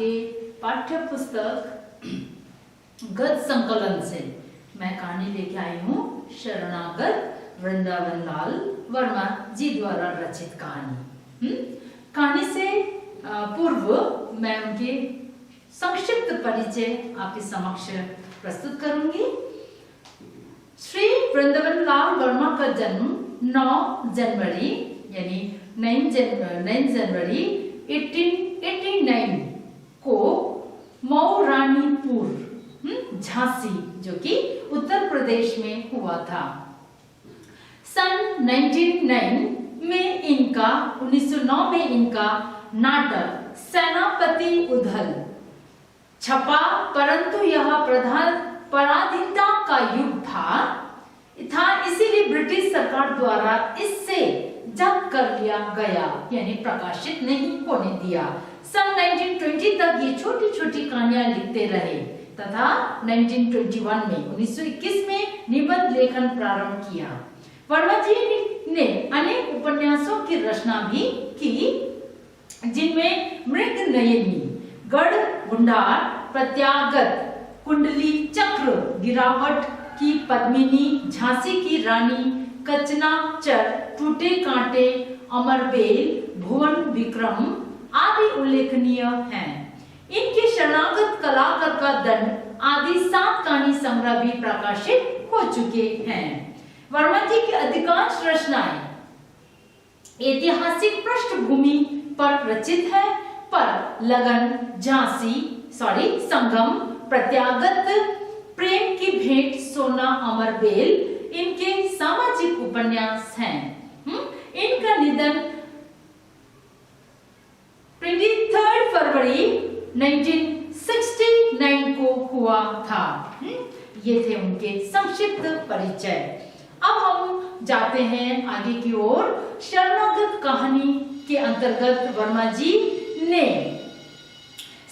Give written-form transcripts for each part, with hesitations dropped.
आपके पाठ्य पुस्तक गद्य संकलन से मैं कहानी लेके आई हूँ शरणागत वृंदावन लाल वर्मा जी द्वारा रचित कहानी। कहानी से पूर्व मैं उनके संक्षिप्त परिचय आपके समक्ष प्रस्तुत करूंगी। श्री वृंदावन लाल वर्मा का जन्म 9 जनवरी यानी 9 जनवरी 1889 को मऊरानीपुर झांसी जो कि उत्तर प्रदेश में हुआ था। सन 1909 में इनका नाटक सेनापति उधल छपा, परंतु यह पराधीनता का युग था इसीलिए ब्रिटिश सरकार द्वारा इससे जब्त कर लिया गया यानी प्रकाशित नहीं होने दिया। सन 1920 तक ये छोटी छोटी कहानियां लिखते रहे तथा 1921 में निबंध लेखन प्रारंभ किया। वर्मा जी ने अनेक उपन्यासों की रचना भी की, जिनमें मृग नयनी, गढ़ गुंडार, प्रत्यागत, कुंडली चक्र, गिरावट की पद्मिनी, झांसी की रानी, कचनाचर, टूटे कांटे, अमरबेल, भुवन विक्रम आदि उल्लेखनीय हैं। इनके शरणागत कलाकार का दंड आदि 7 कहानी संग्रह भी प्रकाशित हो चुके हैं। वर्मा जी की अधिकांश रचनाएं ऐतिहासिक पृष्ठभूमि पर रचित है, पर लगन, संगम, प्रत्यागत, प्रेम की भेंट, सोना, अमरबेल इनके सामाजिक उपन्यास हैं। इनका निधन 23 फरवरी 1969 को हुआ था। ये थे उनके संक्षिप्त परिचय। अब हम जाते हैं आगे की ओर। शरणागत कहानी के अंतर्गत वर्मा जी ने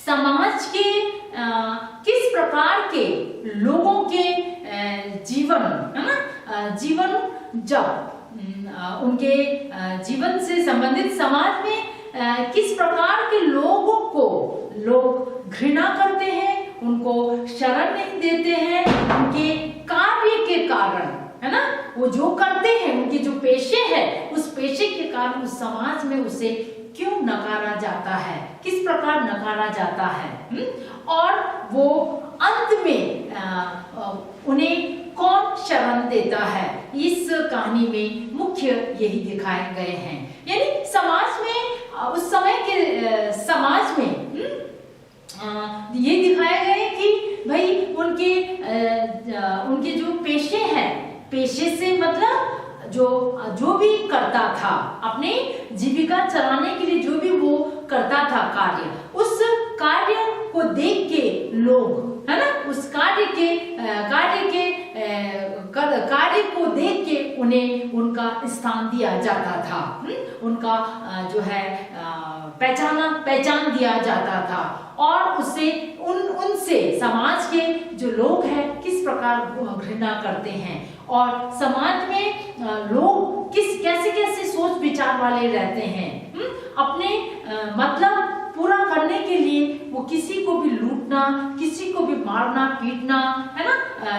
समाज के किस प्रकार के लोगों के जीवन जब उनके जीवन से संबंधित समाज में किस प्रकार के लोगों को लोग घृणा करते हैं, उनको शरण नहीं देते हैं, उनके कार्य के कारण, है ना, वो जो करते हैं, उनके जो पेशे है, उस पेशे के कारण उस समाज में उसे क्यों नकारा जाता है, किस प्रकार नकारा जाता है, और वो अंत में उन्हें कौन शरण देता है। इस कहानी में मुख्य यही दिखाए गए हैं। यानी समाज में उस समय के समाज में ये दिखाया गया है कि भाई उनके जो पेशे हैं, पेशे से मतलब जो भी करता था अपने जीविका चलाने के लिए, जो भी वो करता था कार्य, उस कार्य को देख के लोग, है ना, उस कार्य को देख के उन्हें उनका स्थान दिया जाता था, उनका जो है पहचान दिया जाता था, और उससे उनसे समाज के जो लोग हैं किस प्रकार घृणा करते हैं, और समाज में लोग कैसे सोच विचार वाले रहते हैं। अपने मतलब पूरा करने के लिए वो किसी को भी लूटना, किसी को भी मारना पीटना, है ना,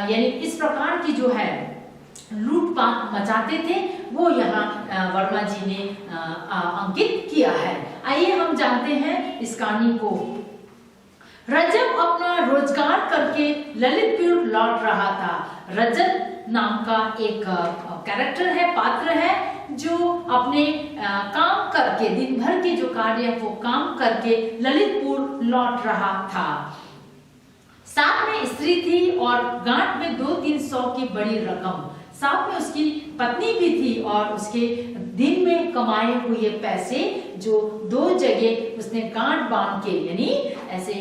यानी इस प्रकार की जो है लूटपाट मचाते थे, वो यहाँ वर्मा जी ने अंकित किया है। आइए हम जानते हैं इस कहानी को। रजब अपना रोजगार करके ललितपुर लौट रहा था। रजत नाम का एक कैरेक्टर है, पात्र है, जो अपने काम करके, दिन भर के जो कार्य है वो काम करके ललितपुर लौट रहा था। साथ में स्त्री थी और गांठ में 200-300 की बड़ी रकम। साथ में उसकी पत्नी भी थी और उसके दिन में कमाए हुए पैसे जो 2 जगह उसने गांठ बांध के, यानी ऐसे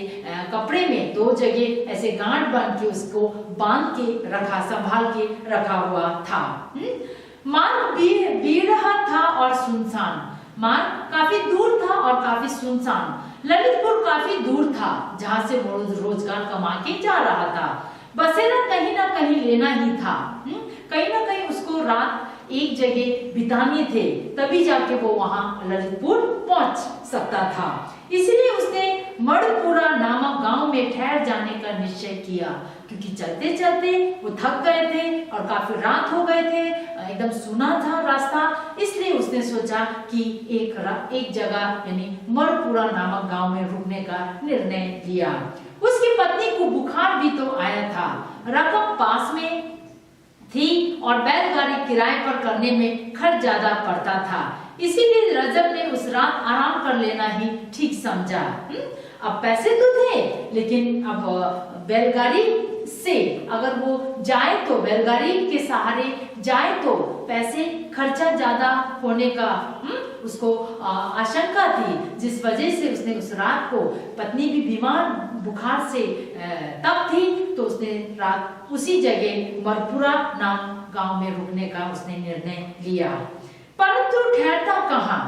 कपड़े में 2 जगह ऐसे गांठ बांध के उसको बांध के रखा, संभाल के रखा हुआ था। मार्ग बीरहा था और सुनसान। मार्ग काफी दूर था और काफी सुनसान। ललितपुर काफी दूर था जहां से वो रोजगार कमा के जा रहा था। बसेरा कहीं ना कहीं लेना ही था। कहीं ना कहीं उसको रात एक जगह बिताने थे, तभी जाके वो वहां ललितपुर पहुंच सकता था। इसलिए उसने मणपुरा में ठहर जाने का निश्चय किया, क्योंकि चलते चलते वो थक गए थे और काफी रात हो गए थे, एकदम सुना था रास्ता। इसलिए उसने सोचा कि एक जगह यानी मरपुरा नामक गांव में रुकने का निर्णय लिया। उसकी पत्नी को बुखार भी तो आया था, रकम पास में थी और बैलगाड़ी किराए पर करने में खर्च ज्यादा पड़ता था, इसीलिए रजब ने उस रात आराम कर लेना ही ठीक समझा। अब पैसे तो थे, लेकिन अब बैलगाड़ी से अगर वो जाए तो बैलगाड़ी के सहारे जाए तो पैसे खर्चा ज्यादा होने का उसको आशंका थी, जिस वजह से उसने उस रात को, पत्नी भी बीमार बुखार से तब थी, तो उसने रात उसी जगह मरपुरा नाम गांव में रुकने का उसने निर्णय लिया। परंतु ठहरता कहाँ,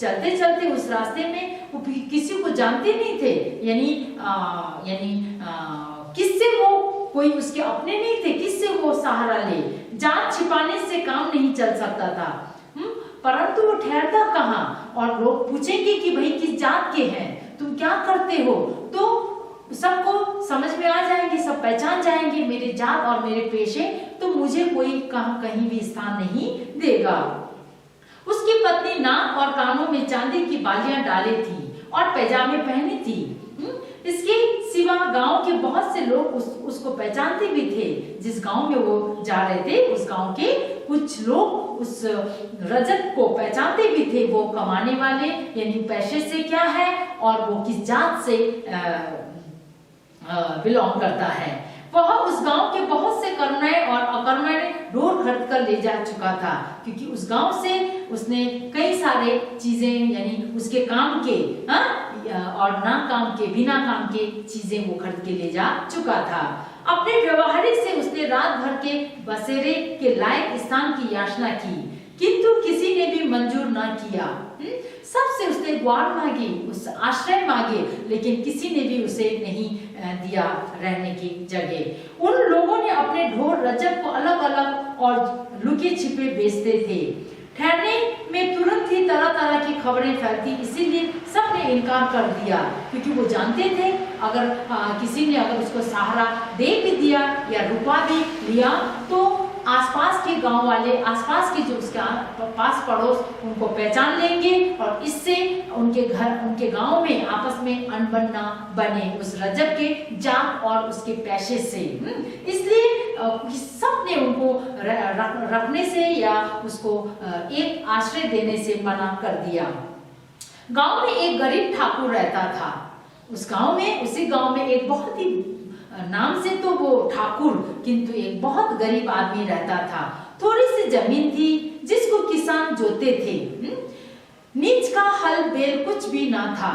चलते चलते उस रास्ते में वो किसी को जानते नहीं थे, यानी किससे वो, कोई उसके अपने नहीं थे, किससे वो सहारा ले, जात छिपाने से काम नहीं चल सकता था। परंतु वो ठहरता कहाँ, और लोग पूछेंगे कि भाई किस जात के हैं, तुम क्या करते हो, तो सबको समझ में आ जाएंगे, सब पहचान जाएंगे मेरे जात और मेरे पेशे, तो मुझे कोई कहीं भी स्थान नहीं देगा। उसकी पत्नी नाक और कानों में चांदी की बालियां डाली थी और पैजामे पहने थी। इसके सिवा गांव के बहुत से लोग उसको पहचानते भी थे। जिस गांव में वो जा रहे थे, उस गांव के कुछ लोग उस रजब को पहचानते भी थे, वो कमाने वाले यानी पैसे से क्या है और वो किस जात से बिलोंग करता है। वह उस गांव के बहुत से कर्मण्य और अकर्मण्य ढोर खरीद कर ले जा चुका था, क्योंकि उस गांव से उसने कई सारे चीजें यानी उसके काम के और ना काम के, बिना काम के चीजें वो खरीद के ले जा चुका था। अपने व्यवहारिक से उसने रात भर के बसेरे के लायक स्थान की याचना की, किंतु किसी ने भी मंजूर ना किया। सबसे उसने द्वार मांगी, उस आश्रय मांगे, लेकिन किसी ने भी उसे नहीं दिया रहने की जगह। उन लोगों ने अपने ढोर रजब को अलग अलग और लुके छिपे बेचते थे। ठहरने में तुरंत ही तरह तरह की खबरें फैलती, इसीलिए सबने इनकार कर दिया, क्योंकि वो जानते थे अगर किसी ने अगर उसको सहारा दे भी दिया या रुपया भी लिया, तो आसपास के गांव वाले, आसपास के जो उसका पास पड़ोस, उनको पहचान लेंगे और इससे उनके घर, उनके गांव में आपस में अनबन ना बने उस रजब के जात और उसके पैसे से। इसलिए सब ने उनको रखने से या उसको एक आश्रय देने से मना कर दिया। गांव में एक गरीब ठाकुर रहता था। उस गांव में, उसी गांव में एक बहुत ही, नाम से तो वो ठाकुर, किंतु एक बहुत गरीब आदमी रहता था। थोड़ी सी जमीन थी जिसको किसान जोते थे। नीच का हल बैल कुछ भी ना था,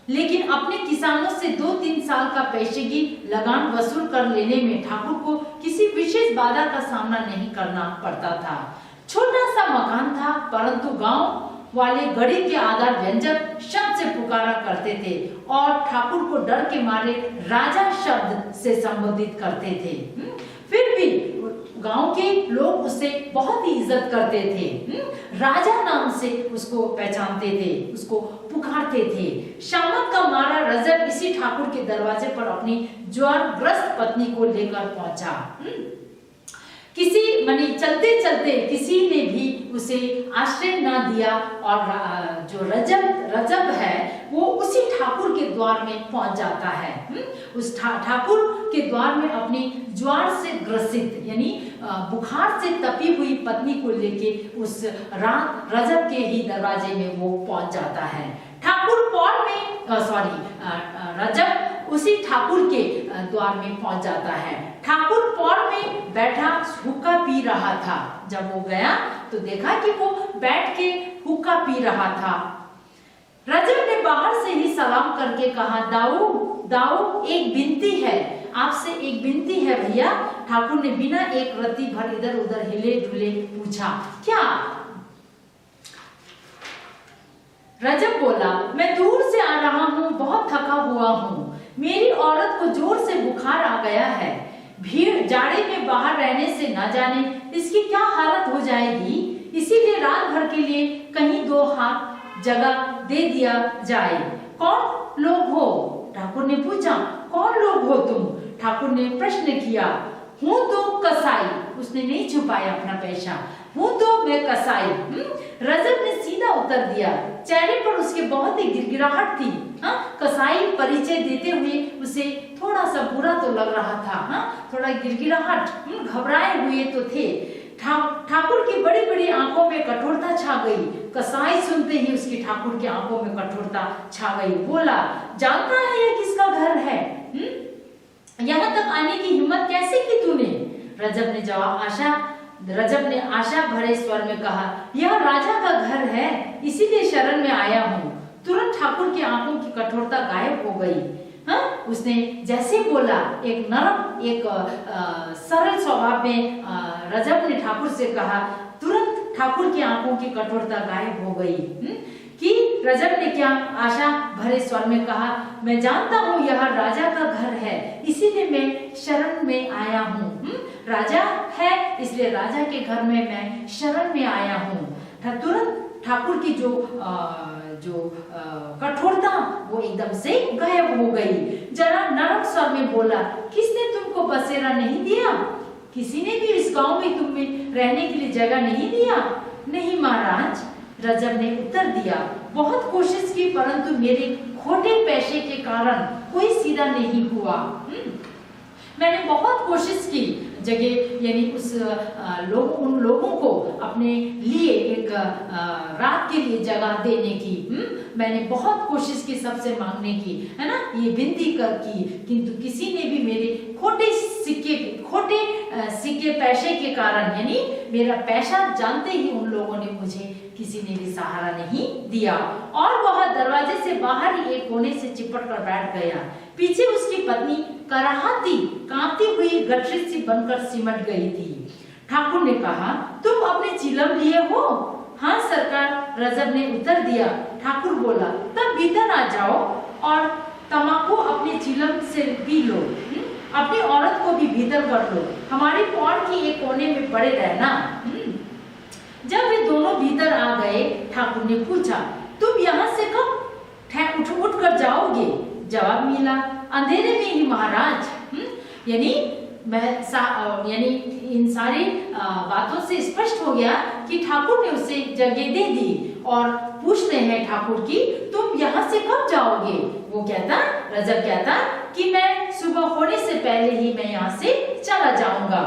लेकिन अपने किसानों से 2-3 साल का पैसे की लगान वसूल कर लेने में ठाकुर को किसी विशेष बाधा का सामना नहीं करना पड़ता था। छोटा सा मकान था, परंतु गांव वाले गड़ी के आधार व्यंजक शब्द से पुकारा करते थे और ठाकुर को डर के मारे राजा शब्द से संबोधित करते थे। फिर भी गांव के लोग उससे बहुत ही इज्जत करते थे। राजा नाम से उसको पहचानते थे, उसको पुकारते थे। शामत का मारा रजब इसी ठाकुर के दरवाजे पर अपनी ज्वरग्रस्त पत्नी को लेकर पहुंचा। किसी मानी चलते चलते किसी ने भी उसे आश्रय ना दिया और जो रजब है वो उसी ठाकुर के द्वार में पहुंच जाता है। उस ठाकुर के द्वार में अपनी ज्वर से ग्रसित यानी बुखार से तपी हुई पत्नी को लेके उस रात रजब के ही दरवाजे में वो पहुंच जाता है। ठाकुर पौर में रजब उसी ठाकुर के द्वार में पहुंच जाता है। ठाकुर पौर में बैठा हुक्का पी रहा था। जब वो गया तो देखा कि वो बैठ के हुक्का पी रहा था। रजब ने बाहर से ही सलाम करके कहा, दाऊ एक विनती है, आपसे एक विनती है भैया। ठाकुर ने बिना एक रत्ती भर इधर उधर हिले डुले पूछा, क्या? रजब बोला, मैं दूर से आ रहा हूँ, बहुत थका हुआ हूँ। मेरी औरत को जोर से बुखार आ गया है। भीड़ जाड़े में बाहर रहने से न जाने इसकी क्या हालत हो जाएगी, इसीलिए रात भर के लिए कहीं 2 हाथ जगह दे दिया जाए। कौन लोग हो? ठाकुर ने पूछा, कौन हो तुम? ठाकुर ने प्रश्न किया। हूँ तो कसाई, उसने नहीं छुपाया अपना पेशा, हूँ तो मैं कसाई। रजब ने सीधा उत्तर दिया। चेहरे पर उसके बहुत ही गिड़गिड़ाहट थी। कसाई परिचय देते हुए उसे थोड़ा सा बुरा तो लग रहा था। थोड़ा गिड़गिड़ाहट, घबराए हुए तो थे। ठाकुर की बड़ी बड़ी आंखों में कठोरता छा गई। कसाई सुनते ही उसकी ठाकुर की आंखों में कठोरता छा गई। बोला, जानता है यह किसका घर है? यहाँ तक आने की हिम्मत कैसे की तूने? रजब ने आशा भरे स्वर में कहा, यह राजा का घर है, इसीलिए शरण में आया हूँ। तुरंत ठाकुर की आंखों की कठोरता गायब हो गई। उसने जैसे बोला, एक नरम, एक सरल स्वभाव में रजब ने ठाकुर से कहा। तुरंत ठाकुर की आंखों की कठोरता गायब हो गई। कि रजब ने क्या आशा भरे स्वर में कहा, मैं जानता हूँ यह राजा का घर है, इसीलिए मैं शरण में आया हूँ। राजा है, इसलिए राजा के घर में मैं शरण में आया हूँ। तुरंत ठाकुर की जो कठोरता वो एकदम से गायब हो गई। जरा नरम स्वर में बोला, किसने तुमको बसेरा नहीं दिया? किसी ने भी इस गांव में तुम्हें रहने के लिए जगह नहीं दिया? नहीं महाराज, रजब ने उत्तर दिया। बहुत कोशिश की, परंतु मेरे खोटे पैसे के कारण कोई सीधा नहीं हुआ। मैंने बहुत कोशिश की, जगह यानी उन लोगों को अपने लिए एक रात के लिए जगह देने की। मैंने बहुत कोशिश की सबसे मांगने की, है ना, ये विनती की, किंतु किसी ने भी मेरे खोटे सिक्के पैसे के कारण, यानी मेरा पैसा जानते ही उन लोगों ने मुझे किसी ने भी सहारा नहीं दिया। और वह दरवाजे से बाहर ही एक कोने से चिपट कर बैठ गया। पीछे उसकी पत्नी कराहती, कांपती हुई गठरी सी बनकर सिमट गई थी। ठाकुर ने कहा, तुम अपने चिलम लिए हो? हाँ सरकार, रजब ने उत्तर दिया। ठाकुर बोला, तब भीतर आ जाओ और तमाकू अपने चिलम से पी लो। अपनी औरत को भी भीतर कर लो, हमारी पौड़ की एक कोने में पड़े रहना। जब वे दोनों भीतर आ गए, ठाकुर ने पूछा, तुम यहाँ से कब उठ कर जाओगे? जवाब मिला, अंधेरे में ही महाराज। यानी इन सारी बातों से स्पष्ट हो गया कि ठाकुर ने उसे जगह दे दी और पूछते हैं ठाकुर की, तुम यहाँ से कब जाओगे? वो कहता, रजब कहता कि मैं सुबह होने से पहले ही मैं यहाँ से चला जाऊंगा।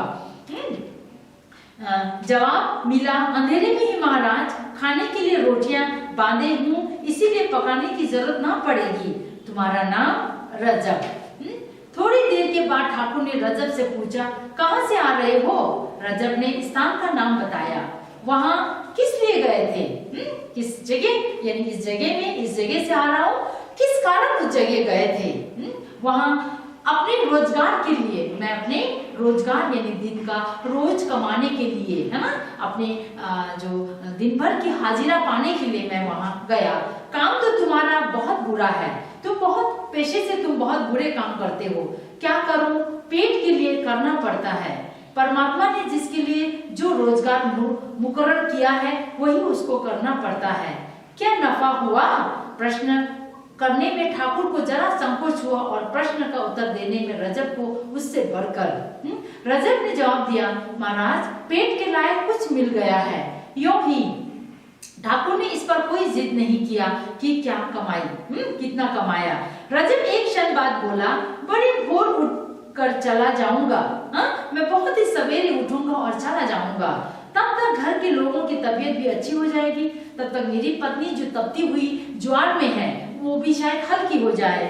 जवाब मिला, अंधेरे में ही महाराज, खाने के लिए रोटियां बांधे हूँ, इसीलिए पकाने की जरूरत ना पड़ेगी। तुम्हारा नाम? रजब। थोड़ी देर के बाद ठाकुर ने रजब से पूछा, कहाँ से आ रहे हो? रजब ने स्थान का नाम बताया। वहाँ किस लिए गए थे? किस जगह, यानी इस जगह से आ रहा हूँ। किस कारण उस जगह गए थे? वहाँ अपने रोजगार के लिए, मैं अपने रोजगार यानी दिन का रोज कमाने के लिए, है ना, अपने जो दिन भर की हाजिरा पाने के लिए मैं वहां गया। काम तो तुम्हारा बहुत बुरा है, तुम बहुत पेशे से तुम बहुत बुरे काम करते हो। क्या करूं, पेट के लिए करना पड़ता है। परमात्मा ने जिसके लिए जो रोजगार मुकर्रर किया है वही उसको करना पड़ता है। क्या नफा हुआ? प्रश्न करने में ठाकुर को जरा संकोच हुआ और प्रश्न का उत्तर देने में रजब को उससे बढ़कर। रजब ने जवाब दिया, महाराज, पेट के लायक कुछ मिल गया है। यूं ही ठाकुर ने इस पर कोई जिद नहीं किया कि क्या कमाई, कितना कमाया। रजब एक क्षण बाद बोला, बड़े भोर उठ कर चला जाऊंगा। मैं बहुत ही सवेरे उठूंगा और चला जाऊंगा। तब तक घर के लोगों की तबीयत भी अच्छी हो जाएगी। तब तक मेरी पत्नी जो तपती हुई ज्वार में है वो भी शायद हल्की हो जाए।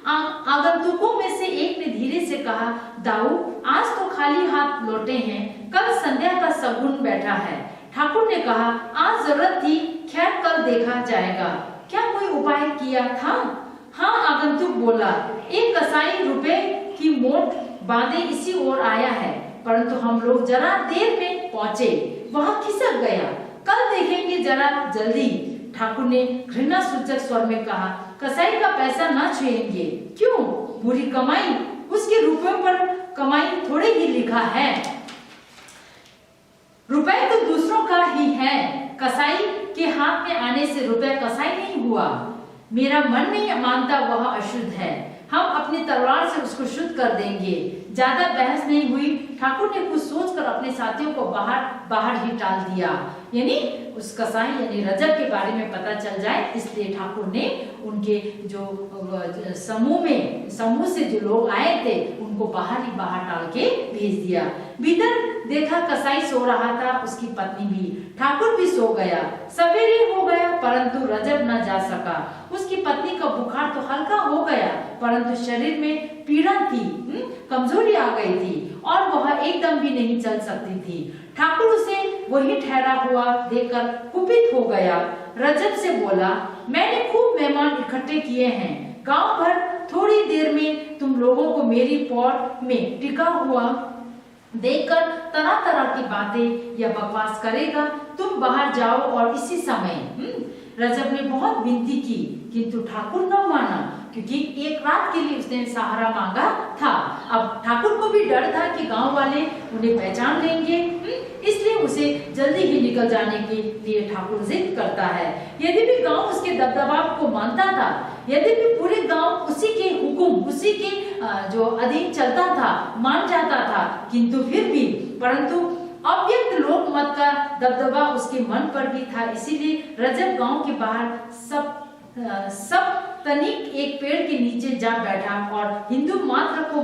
आगंतुकों में से एक ने धीरे से कहा, दाऊ, आज तो खाली हाथ लौटे हैं, कल संध्या का सगुन बैठा है। ठाकुर ने कहा, आज जरूरत थी, खैर कल देखा जाएगा। क्या कोई उपाय किया था? हाँ, आगंतुक बोला, एक कसाई रुपए की मोट बांधे इसी ओर आया है, परंतु हम लोग जरा देर में पहुंचे, वहां खिसक गया। कल देखेंगे जरा जल्दी। ठाकुर ने घृणा सूचक स्वर में कहा, कसाई का पैसा ना छुएंगे। क्यों? बुरी कमाई, उसके रुपयों पर कमाई थोड़े ही लिखा है। रुपए तो दूसरों का ही है, कसाई के हाथ में आने से रुपया कसाई नहीं हुआ। मेरा मन नहीं मानता वह अशुद्ध है। हम अपनी तलवार से उसको शुद्ध कर देंगे। ज्यादा बहस नहीं हुई, ठाकुर ने कुछ सोचकर अपने साथियों को बाहर ही टाल दिया। यानी उस कसाई यानी रजब के बारे में पता चल जाए, इसलिए ठाकुर ने उनके जो समूह से जो लोग आए थे उनको बाहर ही बाहर टाल के भेज दिया। भीतर देखा कसाई सो रहा था, उसकी पत्नी भी, ठाकुर भी सो गया। सवेरे हो गया परंतु रजब न जा सका। उसकी पत्नी का बुखार तो हल्का हो गया परंतु शरीर में पीड़ा थी, कमजोरी आ गई थी और वह एकदम भी नहीं चल सकती थी। ठाकुर उसे वही ठहरा हुआ देखकर कुपित हो गया। रजब से बोला, मैंने खूब मेहमान इकट्ठे किए हैं, गांव भर थोड़ी देर में तुम लोगों को मेरी पौड़ में टिका हुआ देखकर तरह तरह की बातें या बकवास करेगा। तुम बाहर जाओ और इसी समय। रजब ने बहुत विनती की किंतु ठाकुर न माना, क्योंकि एक रात के लिए उसने सहारा मांगा था। अब ठाकुर को भी डर था कि गांव वाले उन्हें पहचान लेंगे, इसलिए उसे जल्दी ही निकल जाने के लिए ठाकुर जिद करता है। यदि भी गांव उसके दबदबाव को मानता था, यदि भी पूरे गांव उसी के हुक्म, उसी के जो अधीन चलता था, मान जाता था, किंतु फिर भी परंतु अव्यक्त लोक मत का दबदबा उसके मन पर भी था। इसीलिए रजब गांव के बाहर सब तनिक एक पेड़ के नीचे जा बैठा और हिंदू मात्र को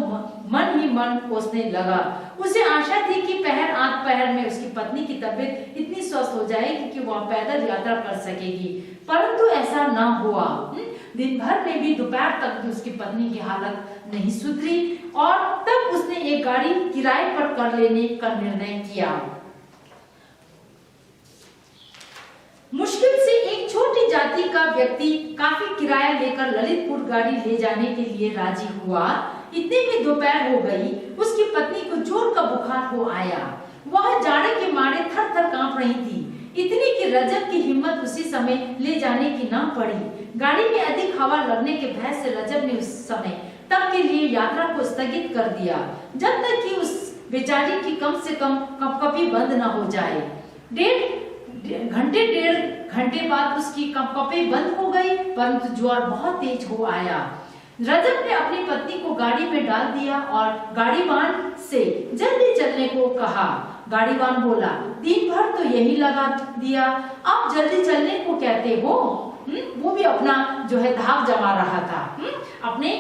मन ही मन कोसने लगा। उसे आशा थी कि पहर में उसकी पत्नी की तबीयत इतनी स्वस्थ हो जाएगी कि वह पैदल यात्रा कर सकेगी, परंतु ऐसा न हुआ। दिन भर में भी दोपहर तक भी उसकी पत्नी की हालत नहीं सुधरी और तब उसने एक गाड़ी किराए पर कर लेने का निर्णय किया। मुश्किल से एक छोटी जाति का व्यक्ति काफी किराया लेकर ललितपुर गाड़ी ले जाने के लिए राजी हुआ। इतने में दोपहर हो गई। उसकी पत्नी को जोर का बुखार हो आया। वह जाड़े के मारे थर थर कांप रही थी, इतनी कि रजब की हिम्मत उसी समय ले जाने की न पड़ी। गाड़ी में अधिक हवा लगने के भय से रजब ने उस समय तक के लिए यात्रा को स्थगित कर दिया, जब तक कि उस बेचारी की कम से कम कपकपी बंद न हो जाए। डेढ़ घंटे बाद उसकी कपकपी बंद हो गई, परंतु ज्वर बहुत तेज हो आया। रजब ने अपनी पत्नी को गाड़ी में डाल दिया और गाड़ीवान से जल्दी चलने को कहा। गाड़ीवान बोला, दिन भर तो यही लगा दिया, आप जल्दी चलने को कहते हो। वो भी अपना जो है धाक जमा रहा था, अपने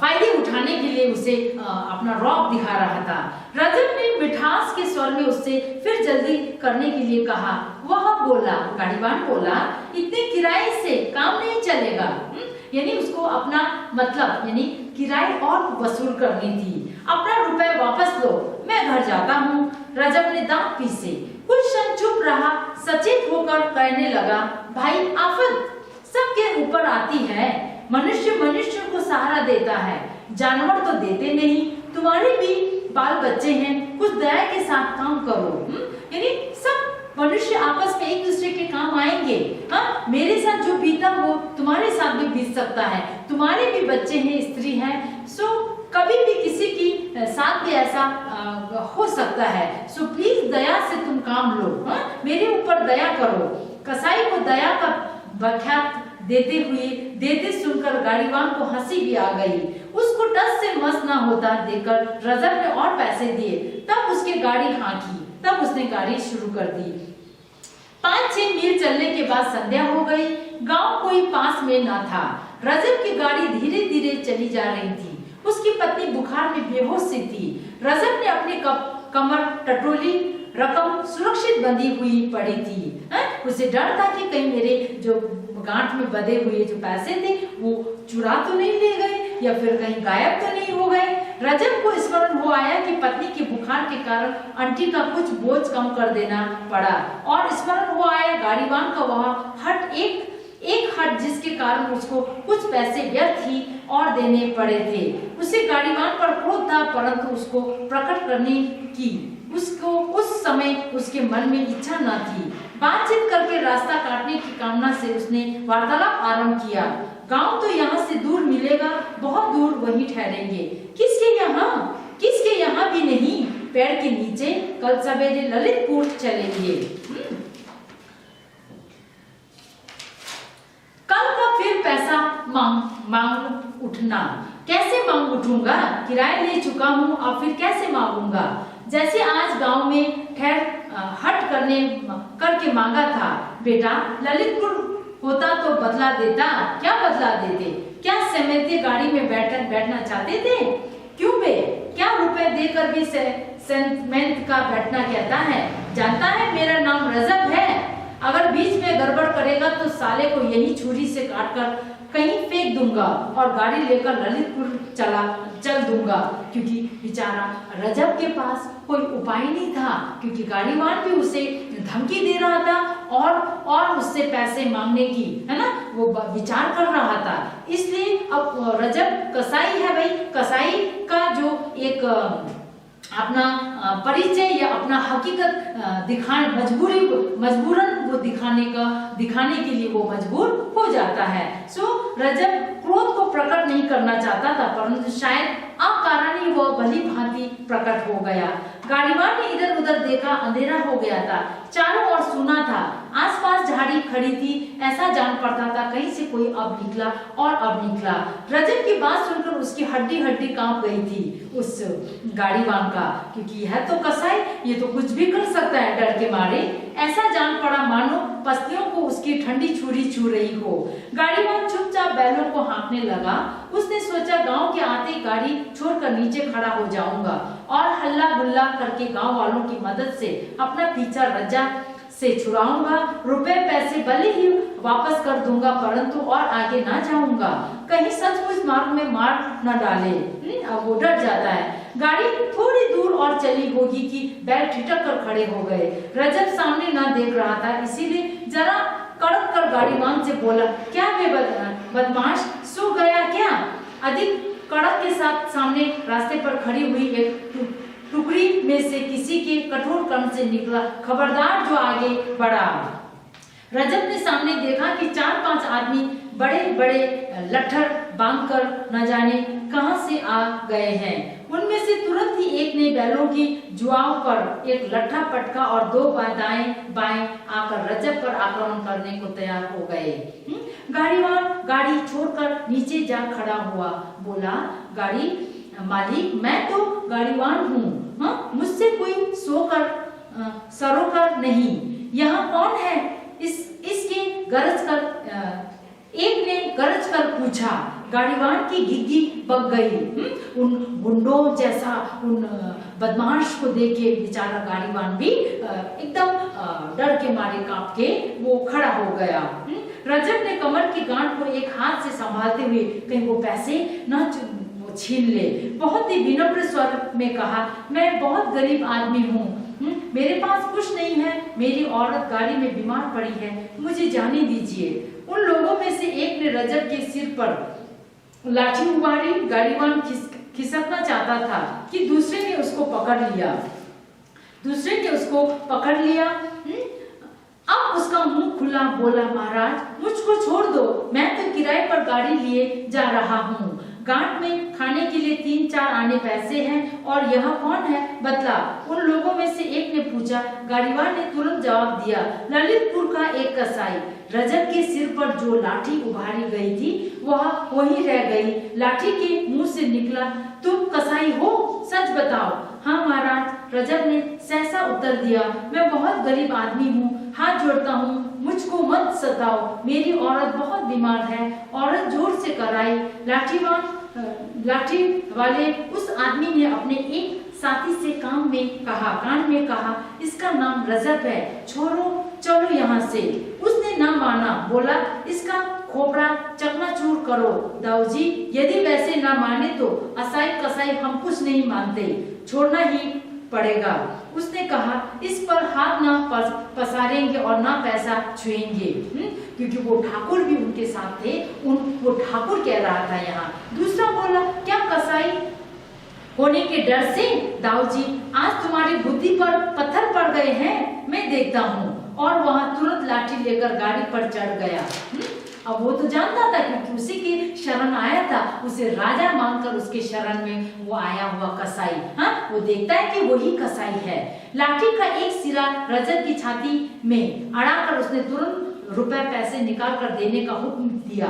फायदे उठाने के लिए उसे अपना रौब दिखा रहा था। रजब ने मिठास के स्वर में उससे फिर जल्दी करने के लिए कहा। वह बोला, गाड़ीवान बोला, इतने किराए से काम नहीं चलेगा। यानी उसको अपना मतलब यानी किराए और वसूल करनी थी। अपना रुपए वापस लो, मैं घर जाता हूँ। रजब ने दांत पीसे, कुछ क्षण चुप रहा, सचेत होकर कहने लगा, भाई आफत सबके ऊपर आती है। मनुष्य को सहारा देता है, जानवर तो देते नहीं। तुम्हारे भी बाल बच्चे हैं, कुछ दया के साथ काम करो। यानी सब मनुष्य आपस में एक दूसरे के काम आएंगे। हाँ, मेरे साथ जो बीता वो तुम्हारे साथ भी बीत सकता है। तुम्हारे भी बच्चे हैं, स्त्री है, सो कभी भी किसी की साथ भी ऐसा हो सकता है। सो प्लीज दया से तुम काम लो। हाँ, मेरे ऊपर दया करो। कसाई को दया का व्याख्यात देते सुनकर गाड़ीवान को हंसी भी आ गई। उसको टस से मस ना होता देखकर रजब ने और पैसे दिए। तब उसकी गाड़ी हाँकी, तब उसने गाड़ी शुरू कर दी। 5-6 मील चलने के बाद संध्या हो गई। गांव कोई पास में न था। रजब की गाड़ी धीरे धीरे चली जा रही थी। उसकी पत्नी बुखार में बेहोश सी थी। रजब ने अपनी कमर टटोली, रकम सुरक्षित बंधी हुई पड़ी थी। उसे डर था कि कहीं मेरे जो गांठ में बंधे हुए जो पैसे थे वो चुरा तो नहीं ले गए या फिर कहीं गायब तो नहीं हो गए। रजब को स्मरण हो आया कि पत्नी के बुखार के कारण आंटी का कुछ बोझ कम कर देना पड़ा और स्मरण हो आया गाड़ीवान का वह हट एक हट जिसके कारण उसको कुछ पैसे व्यर्थ ही और देने पड़े थे। उसे गाड़ीवान पर क्रोध था, परंतु उसको प्रकट करने की उसको उस समय उसके मन में इच्छा न थी। बातचीत करके रास्ता काटने की कामना से उसने वार्तालाप आरंभ किया। गांव तो यहाँ से दूर मिलेगा, बहुत दूर वहीं ठहरेंगे। किसके यहाँ भी नहीं, पेड़ के नीचे कल सवेरे ललितपुर चलेंगे। कल का फिर पैसा मांग उठना। कैसे मांग उठूंगा, किराया ले चुका हूँ, अब फिर कैसे मांगूंगा। जैसे आज गांव में हट करके मांगा था, बेटा ललितपुर होता तो बदला देता। क्या बदला देते, क्या सहमति गाड़ी में बैठना चाहते थे? क्यों बे, क्या रुपए देकर भी सेंटमेंट का बैठना कहता है? जानता है मेरा नाम रजब है, अगर बीच में गड़बड़ करेगा तो साले को यही छुरी से काटकर कहीं फेंक दूंगा और गाड़ी लेकर ललितपुर चल दूंगा। क्योंकि बेचारा रजब के पास कोई उपाय नहीं था, क्योंकि गाड़ीवान भी उसे धमकी दे रहा था और उससे पैसे मांगने की, है ना, वो विचार कर रहा था। इसलिए अब रजब कसाई है भाई, कसाई का जो एक अपना परिचय या अपना हकीकत मजबूरन वो दिखाने के लिए वो मजबूर हो जाता है। रजब क्रोध को प्रकट नहीं करना चाहता था, परंतु शायद अकारण ही वो भली भांति प्रकट हो गया। गाड़ीवान ने इधर उधर देखा, अंधेरा हो गया था, चारों ओर सुना था, आसपास झाड़ी खड़ी थी, ऐसा जान पड़ता था कहीं से कोई अब निकला और अब निकला। रजब की बात सुनकर उसकी हड्डी कांप गई थी उस गाड़ीवान का, क्योंकि यह तो कसाई, ये तो कुछ भी कर सकता है डर के मारे। ऐसा जान पड़ा मानो पसलियों को उसकी ठंडी छुरी छू रही हो। गाड़ीवान चुपचाप बैलों को हाँकने लगा। उसने सोचा गांव के आते गाड़ी छोड़कर नीचे खड़ा हो जाऊंगा और हल्ला गुल्ला करके गांव वालों की मदद से अपना पीछा रजा से छुड़ाऊंगा। रुपए पैसे भले ही वापस कर दूंगा, परंतु और आगे ना जाऊंगा, कहीं सचमुच मार्ग में मार न डाले। अब वो डर जाता है। गाड़ी थोड़ी दूर और चली होगी कि बैल ठिठक कर खड़े हो गए। रजब सामने ना देख रहा था, इसीलिए जरा कड़क कर गाड़ीवान से बोला, क्या वे बदमाश सो गया क्या? अधिक कड़क के साथ सामने रास्ते पर खड़ी हुई एक टुकड़ी में से किसी के कठोर कंठ से निकला, खबरदार जो आगे बढ़ा। रजब ने सामने देखा कि 4-5 आदमी बड़े बड़े लट्ठर बांधकर न जाने कहां से आ गए हैं। उनमें से तुरंत ही एक ने बैलों की जुआओं पर एक लट्ठा पटका और 2 दाएं बाएं आकर रजब पर आक्रमण करने को तैयार हो गए। गाड़ीवान गाड़ी छोड़कर नीचे जा खड़ा हुआ, बोला, गाड़ी मालिक मैं तो गाड़ीवान हूँ, मुझसे कोई सरोकर नहीं। यहाँ कौन है? इसके एक ने गरज कर पूछा। गाड़ीवान की घिघी पक गई। उन गुंडों जैसा उन बदमाश को देख के बेचारा गाड़ीवान भी एकदम डर के मारे कांप के वो खड़ा हो गया। रजब ने कमर की गांठ को एक हाथ से संभालते हुए कहीं वो पैसे न छीन ले, बहुत ही विनम्र स्वर में कहा, मैं बहुत गरीब आदमी हूँ, मेरे पास कुछ नहीं है, मेरी औरत गाड़ी में बीमार पड़ी है, मुझे जाने दीजिए। उन लोगों में से एक ने रजब के सिर पर लाठी उबारी। गाड़ीवान खिसकना चाहता था कि दूसरे ने उसको पकड़ लिया। अब उसका मुंह खुला, बोला, महाराज मुझको छोड़ दो, मैं तो किराए पर गाड़ी लिए जा रहा हूँ, गांठ में खाने के लिए 3-4 आने पैसे हैं, और यह कौन है बतला? उन लोगों में से एक ने पूछा। गाड़ीवान ने तुरंत जवाब दिया, ललितपुर का एक कसाई। रजब के सिर पर जो लाठी उभारी गई थी वह वहीं रह गई। लाठी के मुंह से निकला, तुम कसाई हो, सच बताओ। हाँ महाराज, रजब ने सहसा उत्तर दिया, मैं बहुत गरीब आदमी हूँ, हाथ जोड़ता हूँ, मुझको मत सताओ, मेरी औरत बहुत बीमार है। औरत जोर से कराई। लाठी वाले उस आदमी ने अपने एक साथी से कान में कहा, इसका नाम रजब है, छोड़ो चलो यहाँ से। उसने ना माना, बोला, इसका खोपड़ा चकनाचूर करो दाऊजी, यदि वैसे ना माने तो असाई कसाई हम कुछ नहीं मानते, छोड़ना ही पड़ेगा। उसने कहा, इस पर हाथ ना पसारेंगे और ना पैसा छुएंगे, क्योंकि वो ठाकुर भी उनके साथ थे, वो ठाकुर कह रहा था यहाँ। दूसरा बोला, क्या कसाई होने के डर से? दाऊजी, आज तुम्हारी बुद्धि पर पत्थर पड़ गए हैं, मैं देखता हूँ। और वहां तुरंत लाठी लेकर गाड़ी पर चढ़ गया। अब वो तो जानता था क्योंकि उसी की शरण आया था, उसे राजा मानकर उसके शरण में वो आया हुआ कसाई, हाँ, वो देखता है कि वही कसाई है। लाठी का एक सिरा रजब की छाती में अड़ाकर उसने तुरंत रुपए पैसे निकाल कर देने का हुक्म दिया।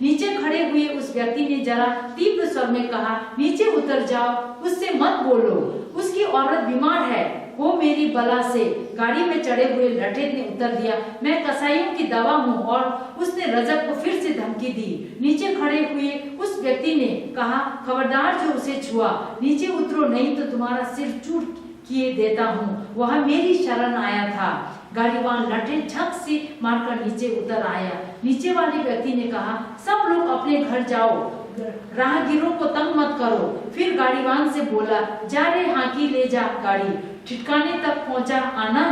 नीचे खड़े हुए उस व्यक्ति ने जरा तीव्र स्वर में कहा, नीचे उतर जाओ, उससे मत बोलो, उसकी औरत बीमार है, वो मेरी बला से। गाड़ी में चढ़े हुए लठेत ने उत्तर दिया, मैं कसाईयों की दवा हूँ। और उसने रजक को फिर से धमकी दी। नीचे खड़े हुए उस व्यक्ति ने कहा, खबरदार जो उसे छुआ, नीचे उतरो, नहीं तो तुम्हारा सिर चूर किए देता हूँ। वह मेरी शरण आया था। गाड़ीवान लठेत झक से मारकर नीचे उतर आया। नीचे वाले व्यक्ति ने कहा, सब लोग अपने घर जाओ, राहगीरों को तंग मत करो। फिर गाड़ीवान से बोला, जा रे हाकी, ले जा गाड़ी, ठिकाने तक पहुंचा आना,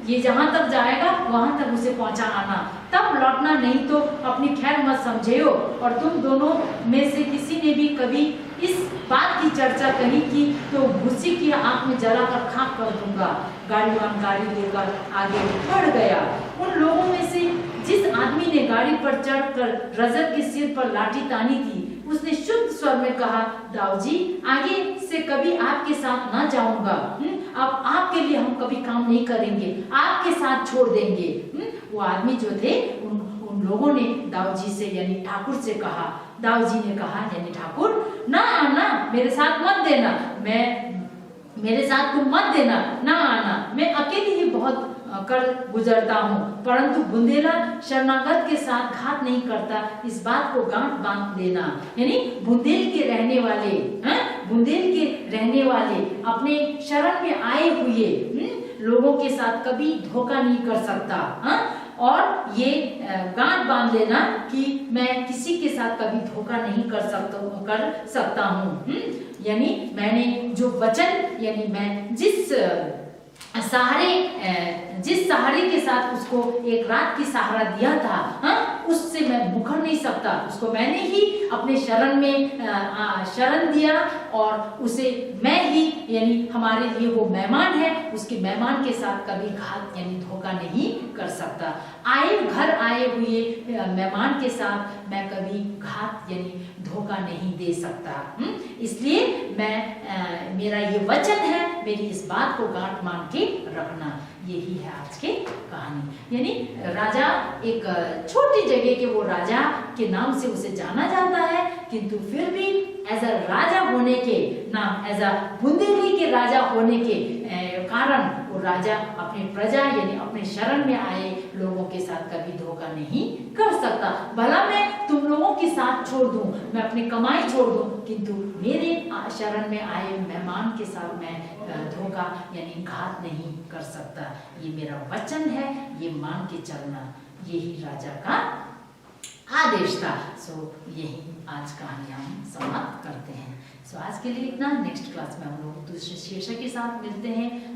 ये जहां तक जाएगा वहां तक उसे पहुंचा आना, तब लौटना, नहीं तो अपनी खैर मत समझेयो। और तुम दोनों में से किसी ने भी कभी इस बात की चर्चा कही की तो भूसी की आंख में जलाकर खाक कर दूंगा। गाड़ीवान गाड़ी लेकर आगे बढ़ गया। उन लोगों में से जिस आदमी ने गाड़ी पर चढ़कर रजत के सिर पर लाठी तानी थी, उसने शुद्ध स्वर में कहा, दाऊ जी, आगे से कभी आपके साथ ना जाऊंगा। अब आपके लिए हम कभी काम नहीं करेंगे, आपके साथ छोड़ देंगे। वो आदमी जो थे उन लोगों ने दाऊ जी से यानी ठाकुर से कहा। दाऊ जी ने कहा यानी ठाकुर, ना आना, मेरे साथ मत देना, मेरे साथ तुम मत देना, ना आना, मैं अकेले ही बहुत कर गुजरता हूँ, परंतु बुंदेला शरणागत के साथ घात नहीं करता, इस बात को गांठ बांध लेना। यानी बुंदेल के रहने वाले, बुंदेल के रहने वाले अपने शरण में आए हुए लोगों के साथ कभी धोखा नहीं कर सकता। और ये गांठ बांध लेना कि मैं किसी के साथ कभी धोखा नहीं कर सकता हूँ। यानी मैंने जो वचन, यानी मैं जिस सहारे के साथ उसको एक रात की सहारा दिया था, उससे मैं मुकर नहीं सकता। उसको मैंने ही अपने शरण में शरण दिया और उसे मैं ही, यानी हमारे लिए वो मेहमान है, उसके मेहमान के साथ कभी घात यानी धोखा नहीं कर सकता। घर आए हुए मेहमान के साथ मैं कभी घात यानी धोखा नहीं दे सकता। इसलिए मैं मेरा ये वचन है, मेरी इस बात को गांठ मान के रखना। यही है आज की कहानी। यानी राजा, एक छोटी जगह के वो राजा के नाम से उसे जाना जाता है, किंतु फिर भी एज अ राजा होने के नाम, एज अ बुंदेली के राजा होने के कारण वो राजा अपनी प्रजा यानी अपने शरण में आए लोगों के साथ कभी धोखा नहीं कर सकता। भला मैं तुम लोगों के साथ छोड़ दूं, मैं अपनी कमाई छोड़ दूं, किंतु मेरे शरण में आए मेहमान के साथ मैं धोखा यानी घात नहीं कर सकता। ये मेरा वचन है, ये मान के चलना, यही राजा का आदेश था। यही आज कहानी हम समाप्त करते हैं। आज के लिए इतना। नेक्स्ट क्लास में हम लोग दूसरे शीर्षक के साथ मिलते हैं।